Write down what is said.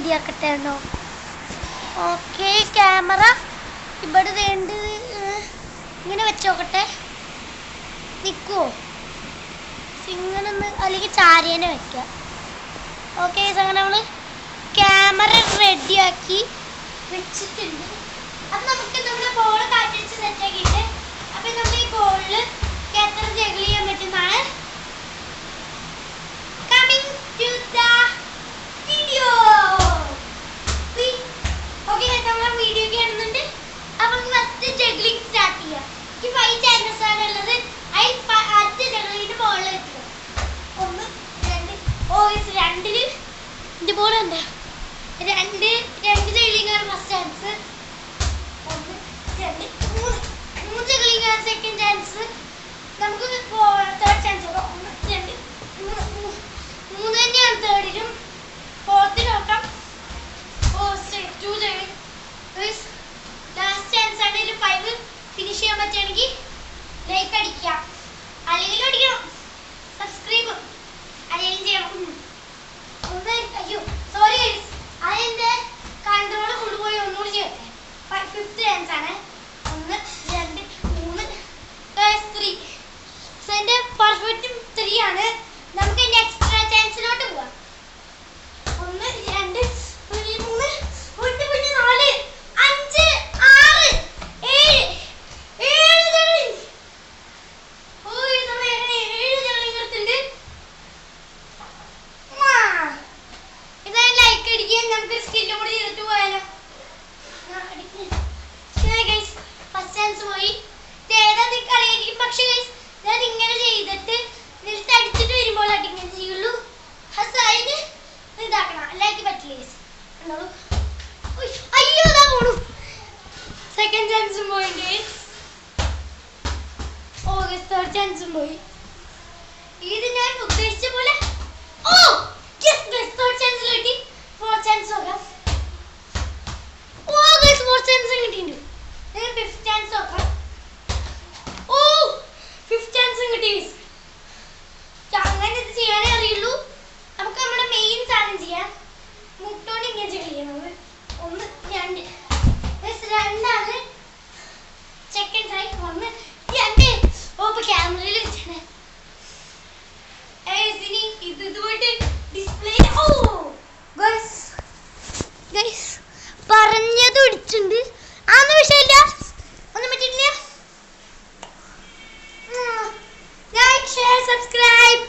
റെഡിയാക്കട്ടെ കേട്ടോ. Okay, camera ഇവിടെ വേണ്ട ഇങ്ങനെ വെച്ചോക്കട്ടെ. നിൽക്കുമോ? ഇങ്ങനെ ഒന്ന് അല്ലെങ്കിൽ ചാരിയനെ വെക്കാം. ഓക്കെ, അങ്ങനെ നമ്മൾ ക്യാമറ റെഡിയാക്കി വെച്ചിട്ടുണ്ട്. അപ്പം നമുക്ക് നമ്മുടെ ബോൾ കാറ്റടിച്ച് സെറ്റാക്കിയിട്ട് അപ്പം നമ്മൾ ഈ ബോളിൽ എത്ര ജഗിൾ ചെയ്യാൻ പറ്റുന്നതാണ് coming to the video. Okay, നമ്മൾ വീഡിയോ കാണുന്നുണ്ട്. അപ്പം ഫസ്റ്റ് ജഗ്ലിംഗ് സ്റ്റാർട്ട് ചെയ്യാം. ഈ 5 ചാൻസസ് ആണ് ഉള്ളത്. അതിൽ 5 ജഗ്ലിങ്ങിന്റെ ബോളിൽ വെക്കുക. 1 2 2 ഇതിന്റെ ബോൾ എന്താ 2 ജഗ്ലിംഗ് ആണ് ഫസ്റ്റ് ചാൻസ്. 1 2 3 ജഗ്ലിംഗ് ആണ് സെക്കൻഡ് ചാൻസ്. നമുക്ക് തേർഡ് ചാൻസ് 1 2 3 തന്നെയാണ് തേർഡിലും. ഫോർത്ത് നോക്കാം. 2 ജഗ്ലിംഗ് ലാസ്റ്റ് ചാൻസ് ആണ്. ഇതിൽ 5 ഫിനിഷ് ചെയ്യാൻ പറ്റുകയാണെങ്കിൽ ലൈക്ക് അടിക്കാം, അല്ലെങ്കിൽ അടിക്കണം. സബ്സ്ക്രൈബ് അല്ലെങ്കിൽ ചെയ്യണം. അയ്യോ സോറി, അതെന്റെ കൺട്രോൾ കൊണ്ടുപോയി ഒന്നുകൂടി ചെയ്യട്ടെ. 5th ചാൻസ് ആണ്. 1 2 3 3. എന്റെ പെർഫെക്റ്റ് 3 ആണ്. നമുക്ക് ഇനി എക്സ്ട്രാ ചാൻസിലോട്ട് പോവാം. 1 2 3 4 5 6 7 സെക്കൻഡ് ചാൻസും പോയിട്ടുണ്ട്. തേർഡ് ചാൻസും പോയി. ഇത് ഞാൻ ഉദ്ദേശിച്ച പോലെ തേർഡ് ചാൻസിൽ കിട്ടി. ഫോർത്ത് ചാൻസ് നോക്കാം. ഫോർത്ത് ചാൻസ് കിട്ടിയിട്ടുണ്ട്. ഫിഫ്ത്ത് ചാൻസ് നോക്കാം. ഫിഫ്ത്ത് ചാൻസും കിട്ടി. അങ്ങനെ ഇത് ചെയ്യാനേ അറിയുള്ളൂ. നമുക്ക് നമ്മുടെ മെയിൻ സാധനം ചെയ്യാം. മുട്ടോണ്ട് ഇങ്ങനെ ചെയ്യണം. 1 2 2 സെക്കൻഡ് ആയി. 1 2 ക്യാമറയിൽ വെച്ചാണ് ഇത് പോയിട്ട് ഡിസ്പ്ലേ. പറഞ്ഞത് ഇടിച്ചിട്ടുണ്ട്. അതൊന്നും വിഷയമില്ല, ഒന്നും പറ്റിയിട്ടില്ല. Like share subscribe.